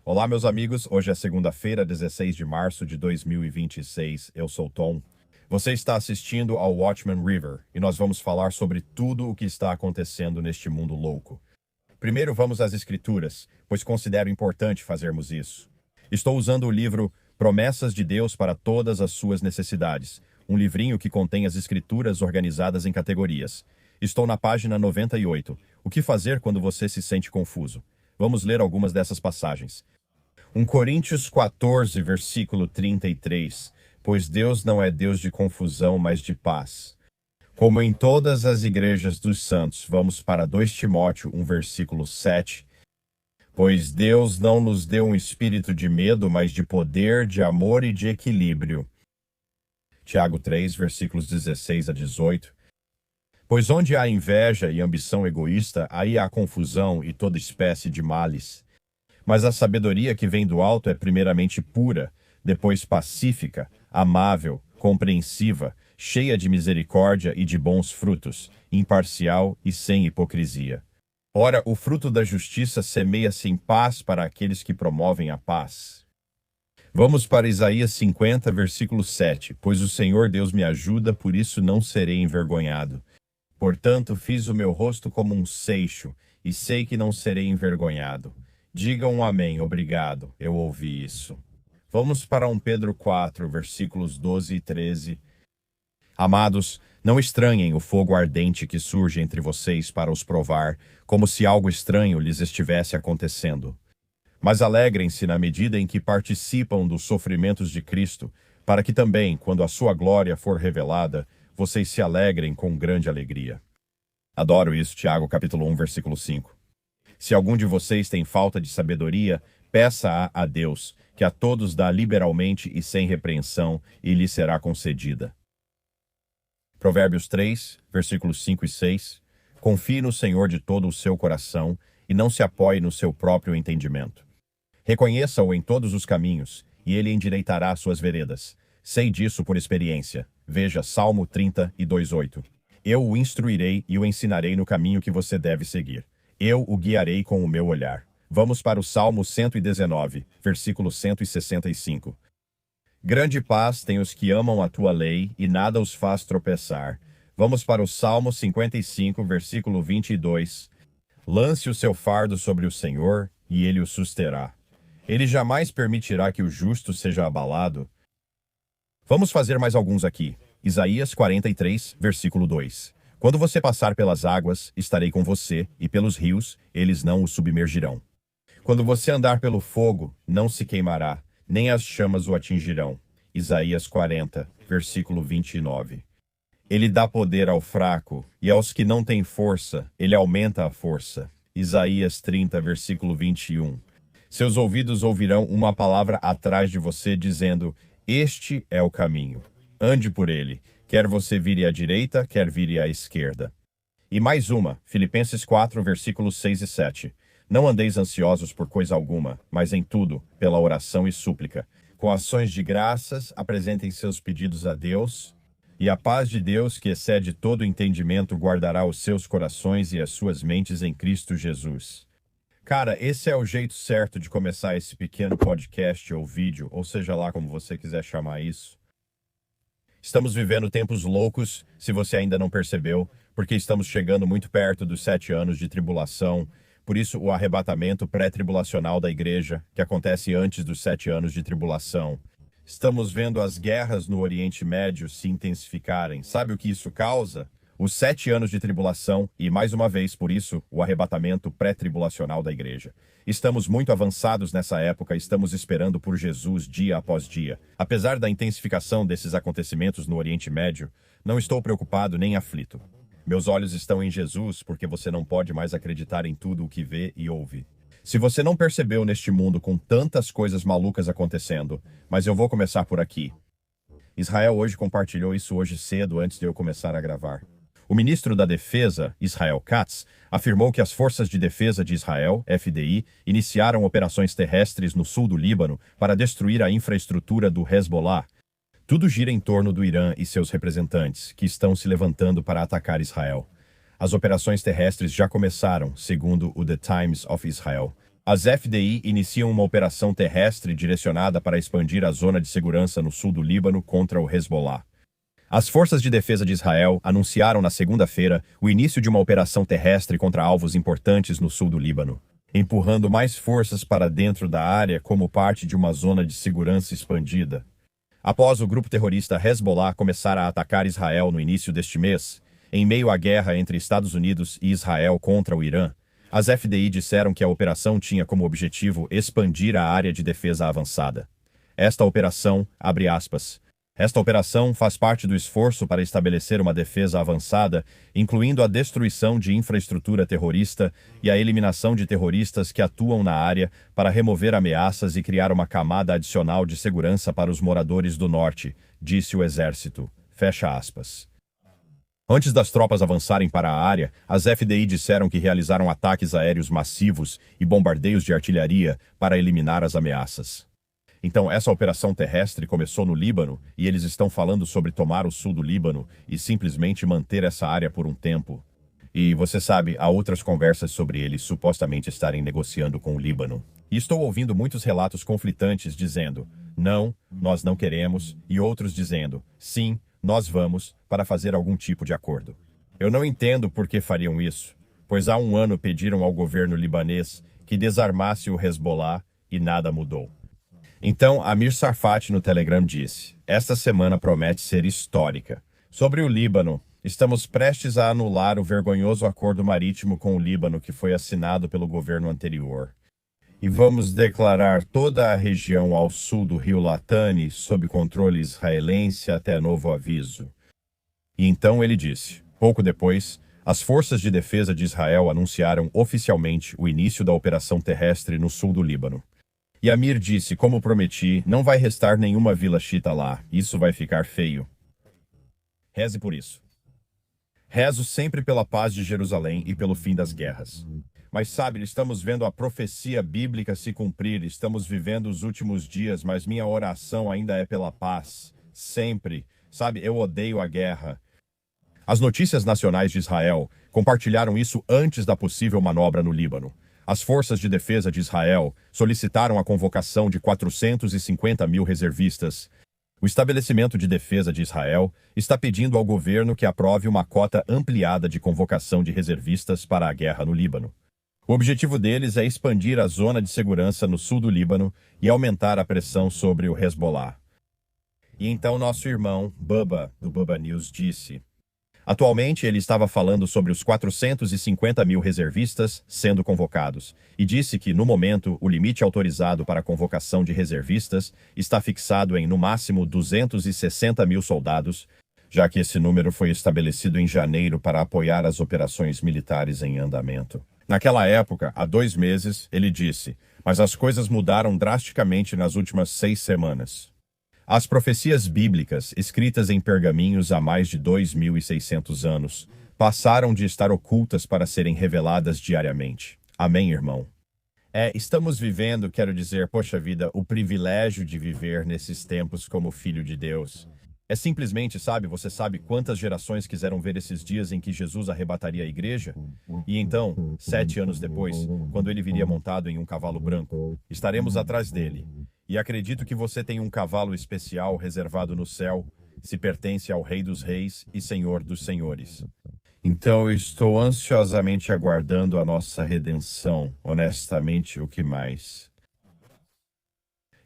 Olá, meus amigos. Hoje é segunda-feira, 16 de março de 2026. Eu sou Tom. Você está assistindo ao Watchman River e nós vamos falar sobre tudo o que está acontecendo neste mundo louco. Primeiro vamos às Escrituras, pois considero importante fazermos isso. Estou usando o livro Promessas de Deus para Todas as Suas Necessidades, um livrinho que contém as Escrituras organizadas em categorias. Estou na página 98. O que fazer quando você se sente confuso? Vamos ler algumas dessas passagens. 1 Coríntios 14, versículo 33. Pois Deus não é Deus de confusão, mas de paz. Como em todas as igrejas dos santos, vamos para 2 Timóteo 1, versículo 7. Pois Deus não nos deu um espírito de medo, mas de poder, de amor e de equilíbrio. Tiago 3, versículos 16 a 18. Pois onde há inveja e ambição egoísta, aí há confusão e toda espécie de males. Mas a sabedoria que vem do alto é primeiramente pura, depois pacífica, amável, compreensiva, cheia de misericórdia e de bons frutos, imparcial e sem hipocrisia. Ora, o fruto da justiça semeia-se em paz para aqueles que promovem a paz. Vamos para Isaías 50, versículo 7. Pois o Senhor Deus me ajuda, por isso não serei envergonhado. Portanto, fiz o meu rosto como um seixo, e sei que não serei envergonhado. Digam um amém, obrigado, eu ouvi isso. Vamos para 1 Pedro 4, versículos 12 e 13. Amados, não estranhem o fogo ardente que surge entre vocês para os provar, como se algo estranho lhes estivesse acontecendo. Mas alegrem-se na medida em que participam dos sofrimentos de Cristo, para que também, quando a sua glória for revelada, vocês se alegrem com grande alegria. Adoro isso, Tiago, capítulo 1, versículo 5. Se algum de vocês tem falta de sabedoria, peça-a a Deus, que a todos dá liberalmente e sem repreensão, e lhe será concedida. Provérbios 3, versículos 5 e 6. Confie no Senhor de todo o seu coração, e não se apoie no seu próprio entendimento. Reconheça-o em todos os caminhos, e ele endireitará suas veredas. Sei disso por experiência. Veja Salmo 30 e 2:8. Eu o instruirei e o ensinarei no caminho que você deve seguir. Eu o guiarei com o meu olhar. Vamos para o Salmo 119, versículo 165. Grande paz tem os que amam a tua lei e nada os faz tropeçar. Vamos para o Salmo 55, versículo 22. Lance o seu fardo sobre o Senhor e ele o susterá. Ele jamais permitirá que o justo seja abalado. Vamos fazer mais alguns aqui. Isaías 43, versículo 2. Quando você passar pelas águas, estarei com você, e pelos rios, eles não o submergirão. Quando você andar pelo fogo, não se queimará, nem as chamas o atingirão. Isaías 40, versículo 29. Ele dá poder ao fraco, e aos que não têm força, ele aumenta a força. Isaías 30, versículo 21. Seus ouvidos ouvirão uma palavra atrás de você, dizendo: este é o caminho. Ande por ele, quer você vire à direita, quer vire à esquerda. E mais uma, Filipenses 4, versículos 6 e 7. Não andeis ansiosos por coisa alguma, mas em tudo, pela oração e súplica. Com ações de graças, apresentem seus pedidos a Deus, e a paz de Deus, que excede todo entendimento, guardará os seus corações e as suas mentes em Cristo Jesus. Cara, esse é o jeito certo de começar esse pequeno podcast ou vídeo, ou seja lá como você quiser chamar isso. Estamos vivendo tempos loucos, se você ainda não percebeu, porque estamos chegando muito perto dos 7 anos de tribulação. Por isso, o arrebatamento pré-tribulacional da igreja, que acontece antes dos 7 anos de tribulação. Estamos vendo as guerras no Oriente Médio se intensificarem. Sabe o que isso causa? Os 7 anos de tribulação e, mais uma vez, por isso, o arrebatamento pré-tribulacional da igreja. Estamos muito avançados nessa época, estamos esperando por Jesus dia após dia. Apesar da intensificação desses acontecimentos no Oriente Médio, não estou preocupado nem aflito. Meus olhos estão em Jesus, porque você não pode mais acreditar em tudo o que vê e ouve. Se você não percebeu neste mundo com tantas coisas malucas acontecendo, mas eu vou começar por aqui. Israel hoje compartilhou isso hoje cedo, antes de eu começar a gravar. O ministro da Defesa, Israel Katz, afirmou que as Forças de Defesa de Israel, FDI, iniciaram operações terrestres no sul do Líbano para destruir a infraestrutura do Hezbollah. Tudo gira em torno do Irã e seus representantes, que estão se levantando para atacar Israel. As operações terrestres já começaram, segundo o The Times of Israel. As FDI iniciam uma operação terrestre direcionada para expandir a zona de segurança no sul do Líbano contra o Hezbollah. As forças de defesa de Israel anunciaram na segunda-feira o início de uma operação terrestre contra alvos importantes no sul do Líbano, empurrando mais forças para dentro da área como parte de uma zona de segurança expandida. Após o grupo terrorista Hezbollah começar a atacar Israel no início deste mês, em meio à guerra entre Estados Unidos e Israel contra o Irã, as FDI disseram que a operação tinha como objetivo expandir a área de defesa avançada. Esta operação faz parte do esforço para estabelecer uma defesa avançada, incluindo a destruição de infraestrutura terrorista e a eliminação de terroristas que atuam na área para remover ameaças e criar uma camada adicional de segurança para os moradores do norte, disse o exército. Fecha aspas. Antes das tropas avançarem para a área, as FDI disseram que realizaram ataques aéreos massivos e bombardeios de artilharia para eliminar as ameaças. Então, essa operação terrestre começou no Líbano e eles estão falando sobre tomar o sul do Líbano e simplesmente manter essa área por um tempo. E você sabe, há outras conversas sobre eles supostamente estarem negociando com o Líbano. E estou ouvindo muitos relatos conflitantes dizendo, não, nós não queremos, e outros dizendo, sim, nós vamos, para fazer algum tipo de acordo. Eu não entendo por que fariam isso, pois há um ano pediram ao governo libanês que desarmasse o Hezbollah e nada mudou. Então, Amir Sarfati no Telegram disse, esta semana promete ser histórica. Sobre o Líbano, estamos prestes a anular o vergonhoso acordo marítimo com o Líbano que foi assinado pelo governo anterior. E vamos declarar toda a região ao sul do rio Litani sob controle israelense até novo aviso. E então ele disse, pouco depois, as forças de defesa de Israel anunciaram oficialmente o início da operação terrestre no sul do Líbano. E Amir disse, como prometi, não vai restar nenhuma vila xiita lá, isso vai ficar feio. Reze por isso. Rezo sempre pela paz de Jerusalém e pelo fim das guerras. Mas sabe, estamos vendo a profecia bíblica se cumprir, estamos vivendo os últimos dias, mas minha oração ainda é pela paz. Sempre. Sabe, eu odeio a guerra. As notícias nacionais de Israel compartilharam isso antes da possível manobra no Líbano. As forças de defesa de Israel solicitaram a convocação de 450 mil reservistas. O estabelecimento de defesa de Israel está pedindo ao governo que aprove uma cota ampliada de convocação de reservistas para a guerra no Líbano. O objetivo deles é expandir a zona de segurança no sul do Líbano e aumentar a pressão sobre o Hezbollah. E então nosso irmão, Bubba, do Bubba News, disse... Atualmente, ele estava falando sobre os 450 mil reservistas sendo convocados e disse que, no momento, o limite autorizado para a convocação de reservistas está fixado em, no máximo, 260 mil soldados, já que esse número foi estabelecido em janeiro para apoiar as operações militares em andamento. Naquela época, há 2 meses, ele disse, mas as coisas mudaram drasticamente nas últimas 6 semanas. As profecias bíblicas, escritas em pergaminhos há mais de 2.600 anos, passaram de estar ocultas para serem reveladas diariamente. Amém, irmão? Estamos vivendo, quero dizer, poxa vida, o privilégio de viver nesses tempos como filho de Deus. É simplesmente, sabe, você sabe quantas gerações quiseram ver esses dias em que Jesus arrebataria a igreja? E então, 7 anos depois, quando ele viria montado em um cavalo branco, estaremos atrás dele. E acredito que você tem um cavalo especial reservado no céu, se pertence ao Rei dos Reis e Senhor dos Senhores. Então, eu estou ansiosamente aguardando a nossa redenção. Honestamente, o que mais?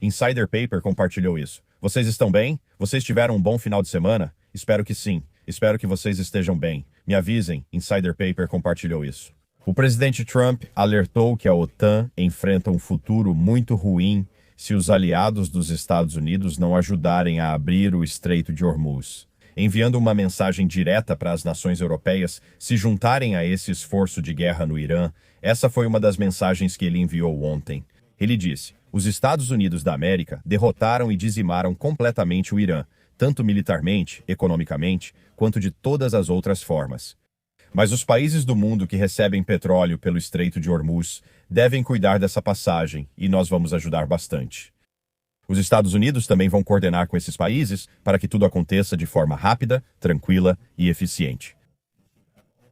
Insider Paper compartilhou isso. Vocês estão bem? Vocês tiveram um bom final de semana? Espero que sim. Espero que vocês estejam bem. Me avisem. Insider Paper compartilhou isso. O presidente Trump alertou que a OTAN enfrenta um futuro muito ruim se os aliados dos Estados Unidos não ajudarem a abrir o Estreito de Hormuz, enviando uma mensagem direta para as nações europeias se juntarem a esse esforço de guerra no Irã. Essa foi uma das mensagens que ele enviou ontem. Ele disse, os Estados Unidos da América derrotaram e dizimaram completamente o Irã, tanto militarmente, economicamente, quanto de todas as outras formas. Mas os países do mundo que recebem petróleo pelo Estreito de Hormuz devem cuidar dessa passagem e nós vamos ajudar bastante. Os Estados Unidos também vão coordenar com esses países para que tudo aconteça de forma rápida, tranquila e eficiente.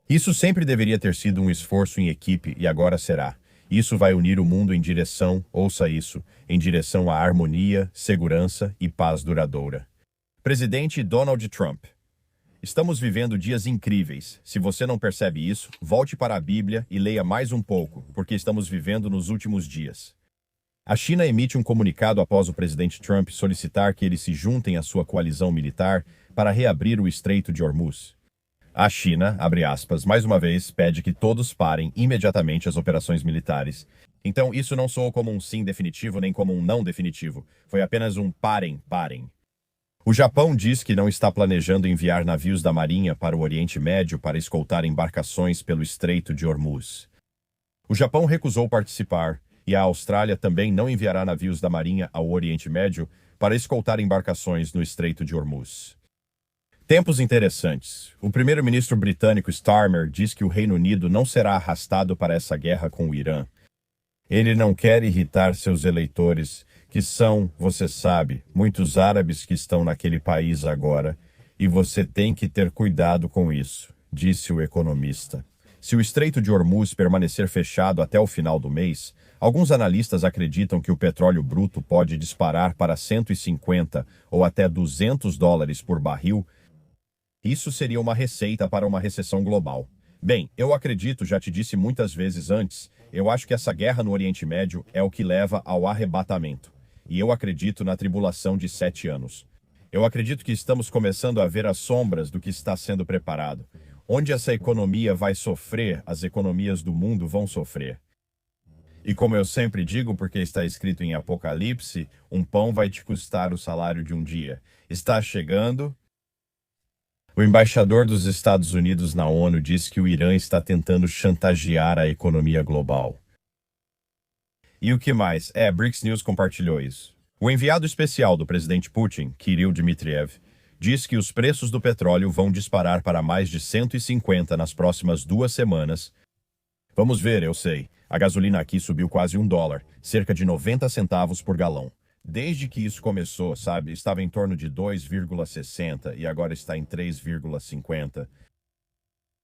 Isso sempre deveria ter sido um esforço em equipe e agora será. Isso vai unir o mundo em direção, ouça isso, em direção à harmonia, segurança e paz duradoura. Presidente Donald Trump. Estamos vivendo dias incríveis. Se você não percebe isso, volte para a Bíblia e leia mais um pouco, porque estamos vivendo nos últimos dias. A China emite um comunicado após o presidente Trump solicitar que eles se juntem à sua coalizão militar para reabrir o Estreito de Hormuz. A China, abre aspas, mais uma vez pede que todos parem imediatamente as operações militares. Então, isso não soou como um sim definitivo nem como um não definitivo. Foi apenas um parem, parem. O Japão diz que não está planejando enviar navios da Marinha para o Oriente Médio para escoltar embarcações pelo Estreito de Hormuz. O Japão recusou participar, e a Austrália também não enviará navios da Marinha ao Oriente Médio para escoltar embarcações no Estreito de Hormuz. Tempos interessantes. O primeiro-ministro britânico Starmer diz que o Reino Unido não será arrastado para essa guerra com o Irã. Ele não quer irritar seus eleitores, que são, você sabe, muitos árabes que estão naquele país agora, e você tem que ter cuidado com isso, disse o economista. Se o Estreito de Hormuz permanecer fechado até o final do mês, alguns analistas acreditam que o petróleo bruto pode disparar para 150 ou até $200 por barril. Isso seria uma receita para uma recessão global. Bem, eu acredito, já te disse muitas vezes antes, eu acho que essa guerra no Oriente Médio é o que leva ao arrebatamento. E eu acredito na tribulação de 7 anos. Eu acredito que estamos começando a ver as sombras do que está sendo preparado. Onde essa economia vai sofrer, as economias do mundo vão sofrer. E como eu sempre digo, porque está escrito em Apocalipse, um pão vai te custar o salário de um dia. Está chegando. O embaixador dos Estados Unidos na ONU diz que o Irã está tentando chantagear a economia global. E o que mais? BRICS News compartilhou isso. O enviado especial do presidente Putin, Kirill Dmitriev, diz que os preços do petróleo vão disparar para mais de 150 nas próximas 2 semanas. Vamos ver, eu sei. A gasolina aqui subiu quase $1, cerca de 90 centavos por galão. Desde que isso começou, sabe, estava em torno de 2,60 e agora está em 3,50.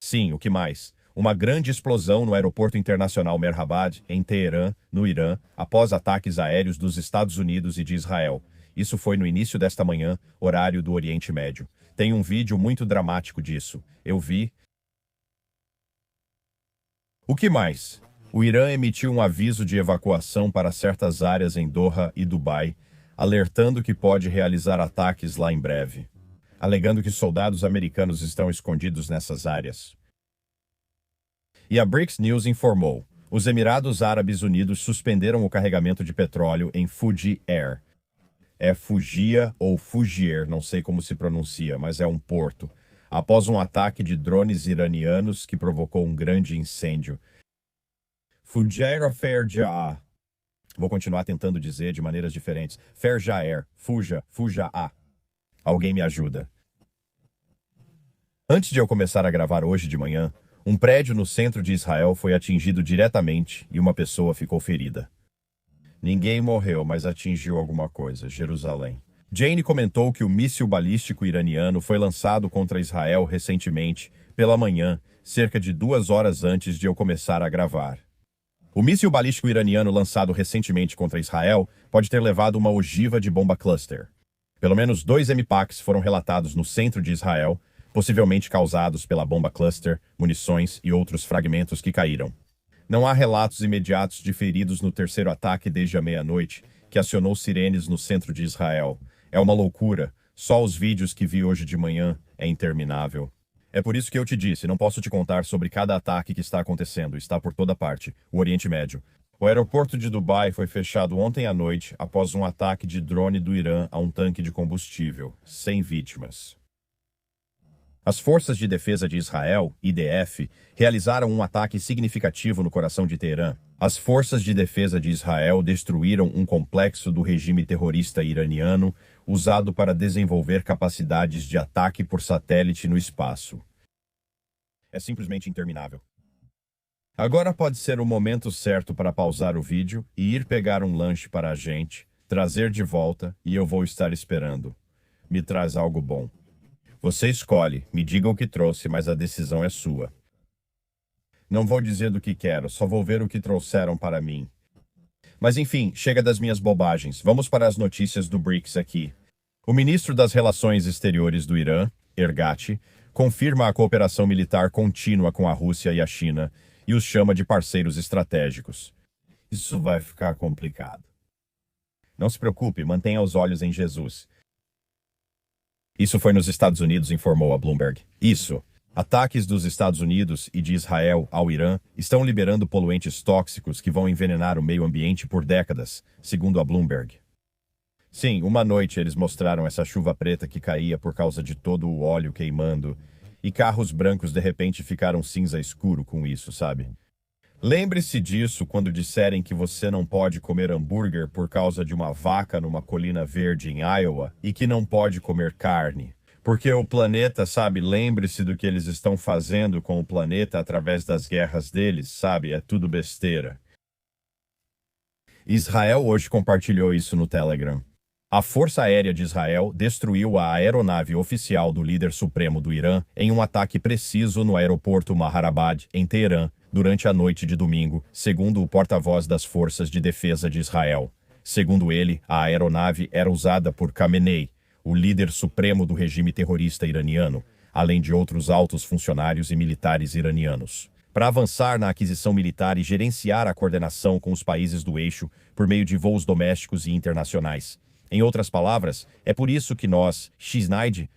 Sim, o que mais? Uma grande explosão no aeroporto internacional Mehrabad, em Teherã, no Irã, após ataques aéreos dos Estados Unidos e de Israel. Isso foi no início desta manhã, horário do Oriente Médio. Tem um vídeo muito dramático disso. Eu vi. O que mais? O Irã emitiu um aviso de evacuação para certas áreas em Doha e Dubai, alertando que pode realizar ataques lá em breve, alegando que soldados americanos estão escondidos nessas áreas. E a BRICS News informou: os Emirados Árabes Unidos suspenderam o carregamento de petróleo em Fuji Air. É Fugia ou Fugier, não sei como se pronuncia, mas é um porto, após um ataque de drones iranianos que provocou um grande incêndio. Fujairah Fairjah. Vou continuar tentando dizer de maneiras diferentes. Fairjah, Fuja, Fuja'a. Alguém me ajuda. Antes de eu começar a gravar hoje de manhã, um prédio no centro de Israel foi atingido diretamente e uma pessoa ficou ferida. Ninguém morreu, mas atingiu alguma coisa, Jerusalém. Jane comentou que o míssil balístico iraniano foi lançado contra Israel recentemente, pela manhã, cerca de 2 horas antes de eu começar a gravar. O míssil balístico iraniano lançado recentemente contra Israel pode ter levado uma ogiva de bomba cluster. Pelo menos 2 MPACs foram relatados no centro de Israel, possivelmente causados pela bomba cluster, munições e outros fragmentos que caíram. Não há relatos imediatos de feridos no terceiro ataque desde a meia-noite, que acionou sirenes no centro de Israel. É uma loucura. Só os vídeos que vi hoje de manhã é interminável. É por isso que eu te disse, não posso te contar sobre cada ataque que está acontecendo, está por toda parte, o Oriente Médio. O aeroporto de Dubai foi fechado ontem à noite após um ataque de drone do Irã a um tanque de combustível, sem vítimas. As Forças de Defesa de Israel, IDF, realizaram um ataque significativo no coração de Teherã. As Forças de Defesa de Israel destruíram um complexo do regime terrorista iraniano usado para desenvolver capacidades de ataque por satélite no espaço. É simplesmente interminável. Agora pode ser o momento certo para pausar o vídeo e ir pegar um lanche para a gente, trazer de volta e eu vou estar esperando. Me traz algo bom. Você escolhe, me diga o que trouxe, mas a decisão é sua. Não vou dizer do que quero, só vou ver o que trouxeram para mim. Mas enfim, chega das minhas bobagens. Vamos para as notícias do BRICS aqui. O ministro das Relações Exteriores do Irã, Ergati, confirma a cooperação militar contínua com a Rússia e a China e os chama de parceiros estratégicos. Isso vai ficar complicado. Não se preocupe, mantenha os olhos em Jesus. Isso foi nos Estados Unidos, informou a Bloomberg. Isso. Ataques dos Estados Unidos e de Israel ao Irã estão liberando poluentes tóxicos que vão envenenar o meio ambiente por décadas, segundo a Bloomberg. Sim, uma noite eles mostraram essa chuva preta que caía por causa de todo o óleo queimando, e carros brancos de repente ficaram cinza escuro com isso, sabe? Lembre-se disso quando disserem que você não pode comer hambúrguer por causa de uma vaca numa colina verde em Iowa e que não pode comer carne. Porque o planeta, sabe, lembre-se do que eles estão fazendo com o planeta através das guerras deles, sabe? É tudo besteira. Israel hoje compartilhou isso no Telegram. A Força Aérea de Israel destruiu a aeronave oficial do líder supremo do Irã em um ataque preciso no aeroporto Maharabad, em Teherã, durante a noite de domingo, segundo o porta-voz das Forças de Defesa de Israel. Segundo ele, a aeronave era usada por Khamenei, o líder supremo do regime terrorista iraniano, além de outros altos funcionários e militares iranianos, para avançar na aquisição militar e gerenciar a coordenação com os países do eixo por meio de voos domésticos e internacionais. Em outras palavras, é por isso que nós, Xnaid,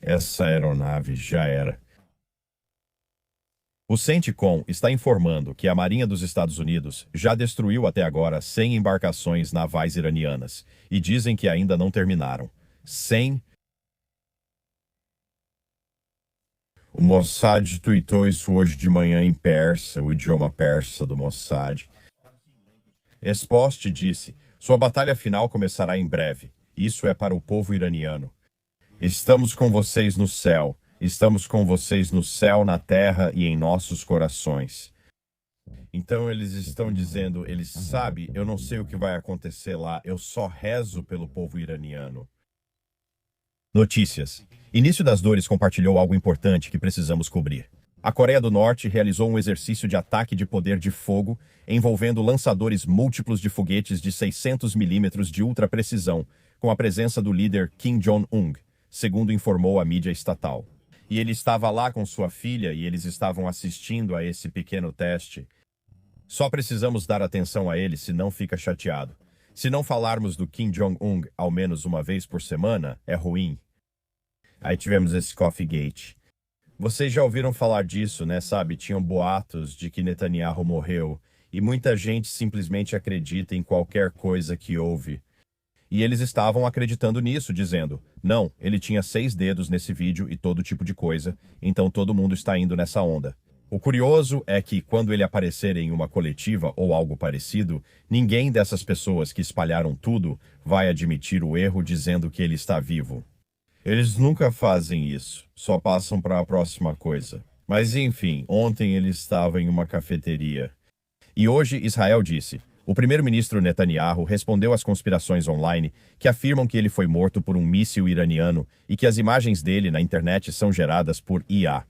essa aeronave já era. O CENTCOM está informando que a Marinha dos Estados Unidos já destruiu até agora 100 embarcações navais iranianas e dizem que ainda não terminaram. 100. O Mossad tuitou isso hoje de manhã em persa, o idioma persa do Mossad. Esse post disse: sua batalha final começará em breve. Isso é para o povo iraniano. Estamos com vocês no céu. Estamos com vocês no céu, na terra e em nossos corações. Então eles estão dizendo, eles sabem, eu não sei o que vai acontecer lá, eu só rezo pelo povo iraniano. Notícias. Início das Dores compartilhou algo importante que precisamos cobrir. A Coreia do Norte realizou um exercício de ataque de poder de fogo envolvendo lançadores múltiplos de foguetes de 600 milímetros de ultra precisão, com a presença do líder Kim Jong-un, segundo informou a mídia estatal. E ele estava lá com sua filha e eles estavam assistindo a esse pequeno teste. Só precisamos dar atenção a ele, senão fica chateado. Se não falarmos do Kim Jong-un ao menos uma vez por semana, é ruim. Aí tivemos esse Coffee Gate. Vocês já ouviram falar disso, né? Sabe, tinham boatos de que Netanyahu morreu e muita gente simplesmente acredita em qualquer coisa que ouve. E eles estavam acreditando nisso, dizendo, não, ele tinha 6 dedos nesse vídeo e todo tipo de coisa, então todo mundo está indo nessa onda. O curioso é que, quando ele aparecer em uma coletiva ou algo parecido, ninguém dessas pessoas que espalharam tudo vai admitir o erro dizendo que ele está vivo. Eles nunca fazem isso, só passam para a próxima coisa. Mas enfim, ontem ele estava em uma cafeteria. E hoje Israel disse: o primeiro-ministro Netanyahu respondeu às conspirações online que afirmam que ele foi morto por um míssil iraniano e que as imagens dele na internet são geradas por IA.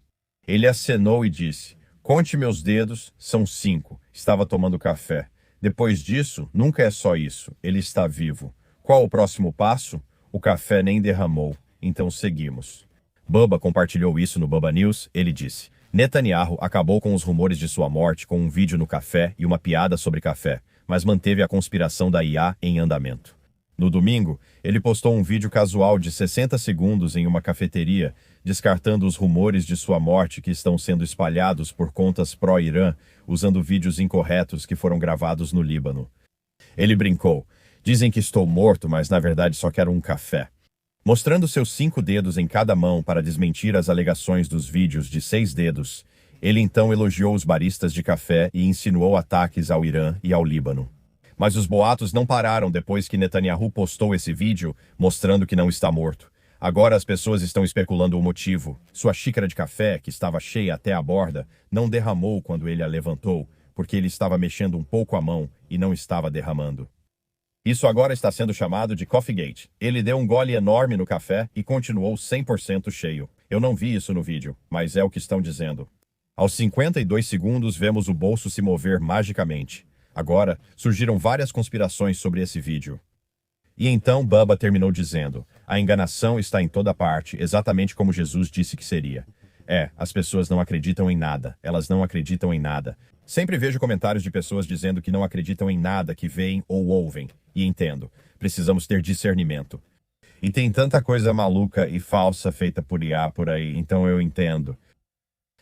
Ele acenou e disse: conte meus dedos, são 5. Estava tomando café. Depois disso, nunca é só isso. Ele está vivo. Qual o próximo passo? O café nem derramou. Então seguimos. Bubba compartilhou isso no Bubba News. Ele disse: Netanyahu acabou com os rumores de sua morte com um vídeo no café e uma piada sobre café, mas manteve a conspiração da IA em andamento. No domingo, ele postou um vídeo casual de 60 segundos em uma cafeteria, descartando os rumores de sua morte que estão sendo espalhados por contas pró-Irã, usando vídeos incorretos que foram gravados no Líbano. Ele brincou: dizem que estou morto, mas na verdade só quero um café. Mostrando seus 5 dedos em cada mão para desmentir as alegações dos vídeos de 6 dedos, ele então elogiou os baristas de café e insinuou ataques ao Irã e ao Líbano. Mas os boatos não pararam depois que Netanyahu postou esse vídeo mostrando que não está morto. Agora as pessoas estão especulando o motivo. Sua xícara de café, que estava cheia até a borda, não derramou quando ele a levantou, porque ele estava mexendo um pouco a mão e não estava derramando. Isso agora está sendo chamado de Coffee Gate. Ele deu um gole enorme no café e continuou 100% cheio. Eu não vi isso no vídeo, mas é o que estão dizendo. Aos 52 segundos, vemos o bolso se mover magicamente. Agora, surgiram várias conspirações sobre esse vídeo. E então Bubba terminou dizendo: a enganação está em toda parte, exatamente como Jesus disse que seria. As pessoas não acreditam em nada. Elas não acreditam em nada. Sempre vejo comentários de pessoas dizendo que não acreditam em nada que veem ou ouvem. E entendo. Precisamos ter discernimento. E tem tanta coisa maluca e falsa feita por IA por aí, então eu entendo.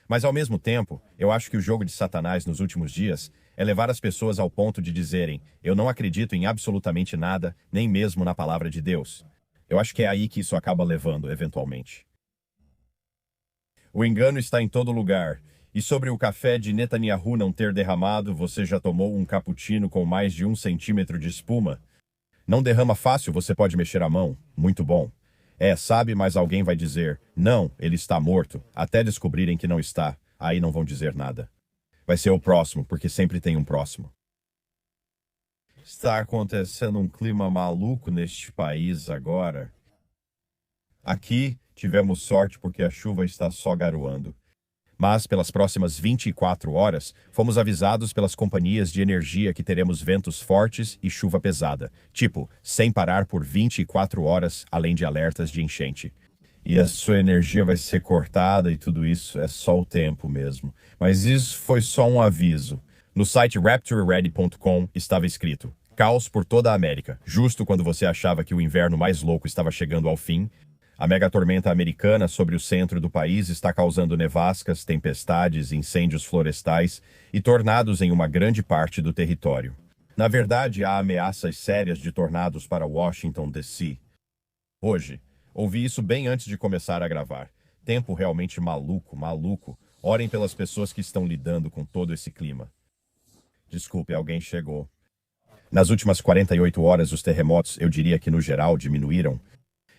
Mas ao mesmo tempo, eu acho que o jogo de Satanás nos últimos dias é levar as pessoas ao ponto de dizerem: eu não acredito em absolutamente nada, nem mesmo na palavra de Deus. Eu acho que é aí que isso acaba levando, eventualmente. O engano está em todo lugar. E sobre o café de Netanyahu não ter derramado, você já tomou um cappuccino com mais de 1 centímetro de espuma? Não derrama fácil, você pode mexer a mão. Muito bom. Sabe, mas alguém vai dizer: não, ele está morto, até descobrirem que não está. Aí não vão dizer nada. Vai ser o próximo, porque sempre tem um próximo. Está acontecendo um clima maluco neste país agora. Aqui tivemos sorte porque a chuva está só garoando. Mas, pelas próximas 24 horas, fomos avisados pelas companhias de energia que teremos ventos fortes e chuva pesada, tipo, sem parar por 24 horas, além de alertas de enchente. E a sua energia vai ser cortada e tudo isso é só o tempo mesmo. Mas isso foi só um aviso. No site RaptureReady.com estava escrito: caos por toda a América, justo quando você achava que o inverno mais louco estava chegando ao fim. A megatormenta americana sobre o centro do país está causando nevascas, tempestades, incêndios florestais e tornados em uma grande parte do território. Na verdade, há ameaças sérias de tornados para Washington, D.C. Hoje, ouvi isso bem antes de começar a gravar. Tempo realmente maluco, maluco. Orem pelas pessoas que estão lidando com todo esse clima. Desculpe, alguém chegou. Nas últimas 48 horas, os terremotos, eu diria que no geral, diminuíram.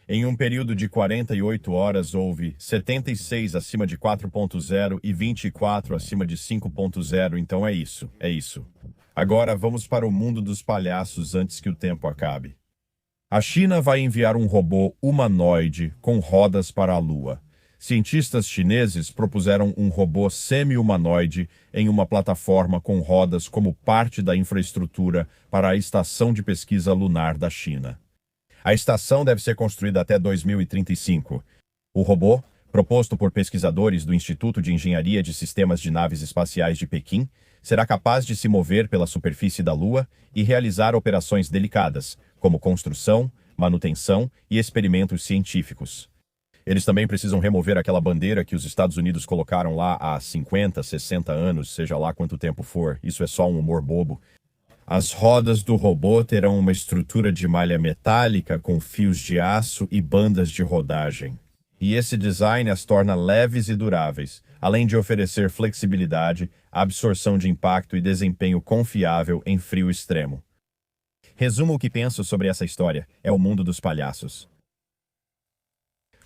Em um período de 48 horas, houve 76 acima de 4.0 e 24 acima de 5.0, então é isso, é isso. Agora vamos para o mundo dos palhaços antes que o tempo acabe. A China vai enviar um robô humanoide com rodas para a Lua. Cientistas chineses propuseram um robô semi-humanoide em uma plataforma com rodas como parte da infraestrutura para a Estação de Pesquisa Lunar da China. A estação deve ser construída até 2035. O robô, proposto por pesquisadores do Instituto de Engenharia de Sistemas de Naves Espaciais de Pequim, será capaz de se mover pela superfície da Lua e realizar operações delicadas, como construção, manutenção e experimentos científicos. Eles também precisam remover aquela bandeira que os Estados Unidos colocaram lá há 50, 60 anos, seja lá quanto tempo for. Isso é só um humor bobo. As rodas do robô terão uma estrutura de malha metálica com fios de aço e bandas de rodagem. E esse design as torna leves e duráveis, além de oferecer flexibilidade, absorção de impacto e desempenho confiável em frio extremo. Resumo o que penso sobre essa história: é o mundo dos palhaços.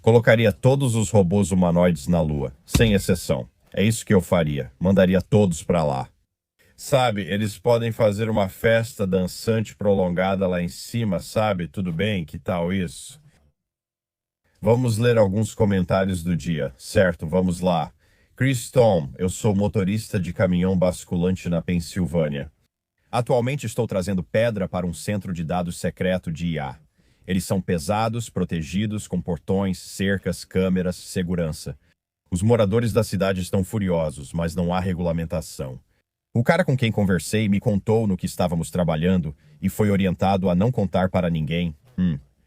Colocaria todos os robôs humanoides na Lua, sem exceção. É isso que eu faria. Mandaria todos para lá. Sabe, eles podem fazer uma festa dançante prolongada lá em cima, sabe? Tudo bem? Que tal isso? Vamos ler alguns comentários do dia, certo? Vamos lá. Chris Tom, eu sou motorista de caminhão basculante na Pensilvânia. Atualmente estou trazendo pedra para um centro de dados secreto de IA. Eles são pesados, protegidos, com portões, cercas, câmeras, segurança. Os moradores da cidade estão furiosos, mas não há regulamentação. O cara com quem conversei me contou no que estávamos trabalhando e foi orientado a não contar para ninguém.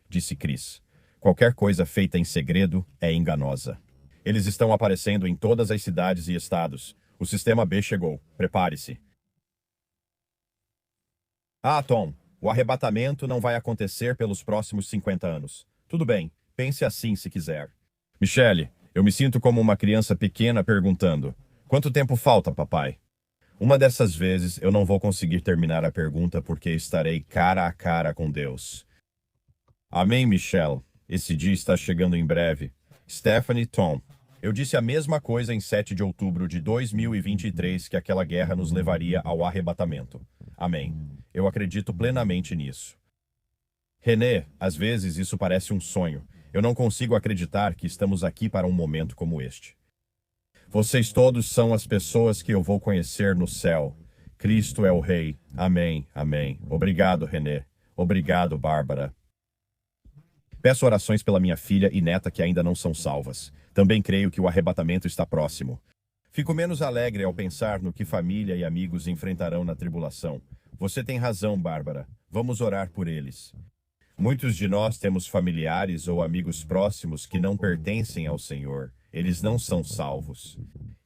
Disse Chris. Qualquer coisa feita em segredo é enganosa. Eles estão aparecendo em todas as cidades e estados. O sistema B chegou. Prepare-se. Tom, o arrebatamento não vai acontecer pelos próximos 50 anos. Tudo bem, pense assim se quiser. Michelle, eu me sinto como uma criança pequena perguntando: quanto tempo falta, papai? Uma dessas vezes eu não vou conseguir terminar a pergunta porque estarei cara a cara com Deus. Amém, Michelle. Esse dia está chegando em breve. Stephanie, Tom, eu disse a mesma coisa em 7 de outubro de 2023 que aquela guerra nos levaria ao arrebatamento. Amém. Eu acredito plenamente nisso. René, às vezes isso parece um sonho. Eu não consigo acreditar que estamos aqui para um momento como este. Vocês todos são as pessoas que eu vou conhecer no céu. Cristo é o Rei. Amém, amém. Obrigado, René. Obrigado, Bárbara. Peço orações pela minha filha e neta que ainda não são salvas. Também creio que o arrebatamento está próximo. Fico menos alegre ao pensar no que família e amigos enfrentarão na tribulação. Você tem razão, Bárbara. Vamos orar por eles. Muitos de nós temos familiares ou amigos próximos que não pertencem ao Senhor. Eles não são salvos.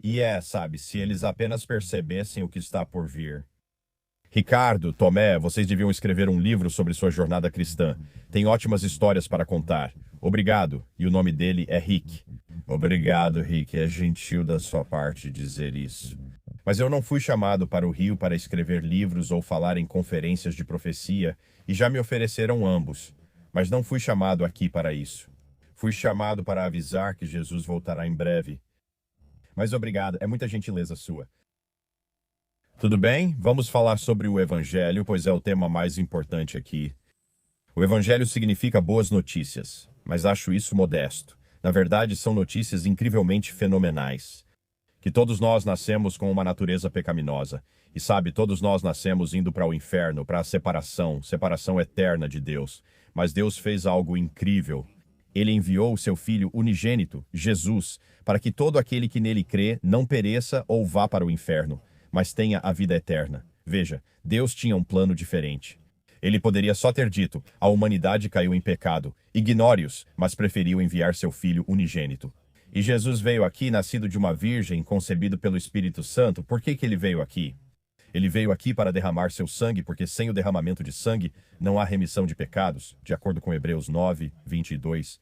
E sabe, se eles apenas percebessem o que está por vir. Ricardo, Tomé, vocês deviam escrever um livro sobre sua jornada cristã. Tem ótimas histórias para contar. Obrigado. E o nome dele é Rick. Obrigado, Rick. É gentil da sua parte dizer isso. Mas eu não fui chamado para o Rio para escrever livros ou falar em conferências de profecia, e já me ofereceram ambos. Mas não fui chamado aqui para isso. Fui chamado para avisar que Jesus voltará em breve. Mas obrigado, é muita gentileza sua. Tudo bem? Vamos falar sobre o Evangelho, pois é o tema mais importante aqui. O Evangelho significa boas notícias, mas acho isso modesto. Na verdade, são notícias incrivelmente fenomenais. Que todos nós nascemos com uma natureza pecaminosa. E sabe, todos nós nascemos indo para o inferno, para a separação eterna de Deus. Mas Deus fez algo incrível. Ele enviou o seu Filho unigênito, Jesus, para que todo aquele que nele crê não pereça ou vá para o inferno, mas tenha a vida eterna. Veja, Deus tinha um plano diferente. Ele poderia só ter dito, a humanidade caiu em pecado, ignore-os, mas preferiu enviar seu Filho unigênito. E Jesus veio aqui, nascido de uma virgem, concebido pelo Espírito Santo. Por que ele veio aqui? Ele veio aqui para derramar seu sangue, porque sem o derramamento de sangue não há remissão de pecados, de acordo com Hebreus 9, 22.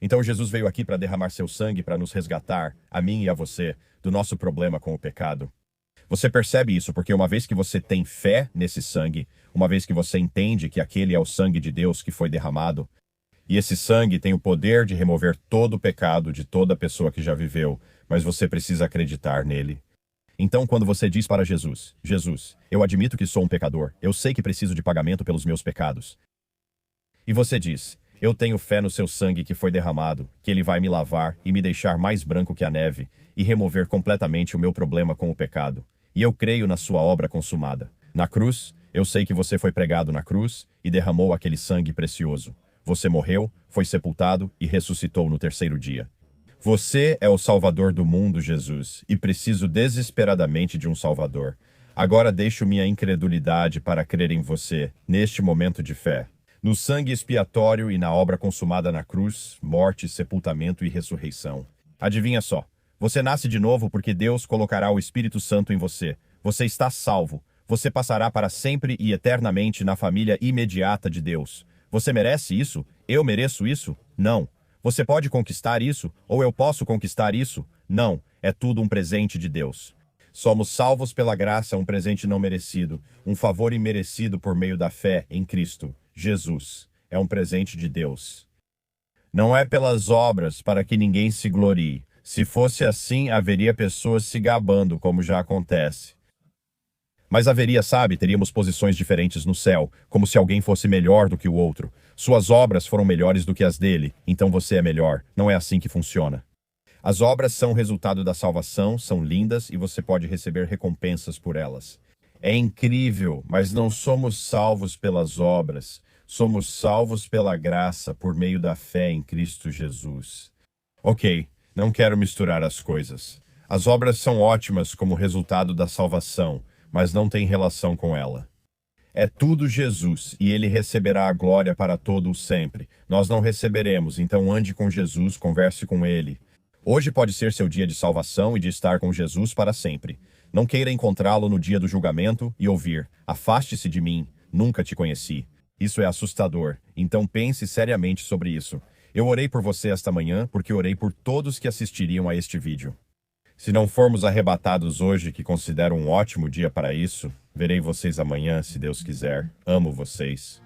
Então Jesus veio aqui para derramar seu sangue para nos resgatar, a mim e a você, do nosso problema com o pecado. Você percebe isso porque uma vez que você tem fé nesse sangue, uma vez que você entende que aquele é o sangue de Deus que foi derramado, e esse sangue tem o poder de remover todo o pecado de toda pessoa que já viveu, mas você precisa acreditar nele. Então, quando você diz para Jesus, Jesus, eu admito que sou um pecador, eu sei que preciso de pagamento pelos meus pecados. E você diz, eu tenho fé no seu sangue que foi derramado, que ele vai me lavar e me deixar mais branco que a neve, e remover completamente o meu problema com o pecado. E eu creio na sua obra consumada. Na cruz, eu sei que você foi pregado na cruz e derramou aquele sangue precioso. Você morreu, foi sepultado e ressuscitou no terceiro dia. Você é o Salvador do mundo, Jesus, e preciso desesperadamente de um Salvador. Agora deixo minha incredulidade para crer em você, neste momento de fé. No sangue expiatório e na obra consumada na cruz, morte, sepultamento e ressurreição. Adivinha só, você nasce de novo porque Deus colocará o Espírito Santo em você. Você está salvo. Você passará para sempre e eternamente na família imediata de Deus. Você merece isso? Eu mereço isso? Não. Você pode conquistar isso? Ou eu posso conquistar isso? Não. É tudo um presente de Deus. Somos salvos pela graça, um presente não merecido, um favor imerecido por meio da fé em Cristo. Jesus é um presente de Deus. Não é pelas obras para que ninguém se glorie. Se fosse assim, haveria pessoas se gabando, como já acontece. Mas haveria, sabe, teríamos posições diferentes no céu, como se alguém fosse melhor do que o outro. Suas obras foram melhores do que as dele, então você é melhor. Não é assim que funciona. As obras são resultado da salvação, são lindas e você pode receber recompensas por elas. É incrível, mas não somos salvos pelas obras. Somos salvos pela graça por meio da fé em Cristo Jesus. Ok, não quero misturar as coisas. As obras são ótimas como resultado da salvação, mas não tem relação com ela. É tudo Jesus, e ele receberá a glória para todo o sempre. Nós não receberemos, então ande com Jesus, converse com ele. Hoje pode ser seu dia de salvação e de estar com Jesus para sempre. Não queira encontrá-lo no dia do julgamento e ouvir, afaste-se de mim, nunca te conheci. Isso é assustador, então pense seriamente sobre isso. Eu orei por você esta manhã porque orei por todos que assistiriam a este vídeo. Se não formos arrebatados hoje, que considero um ótimo dia para isso, verei vocês amanhã, se Deus quiser. Amo vocês.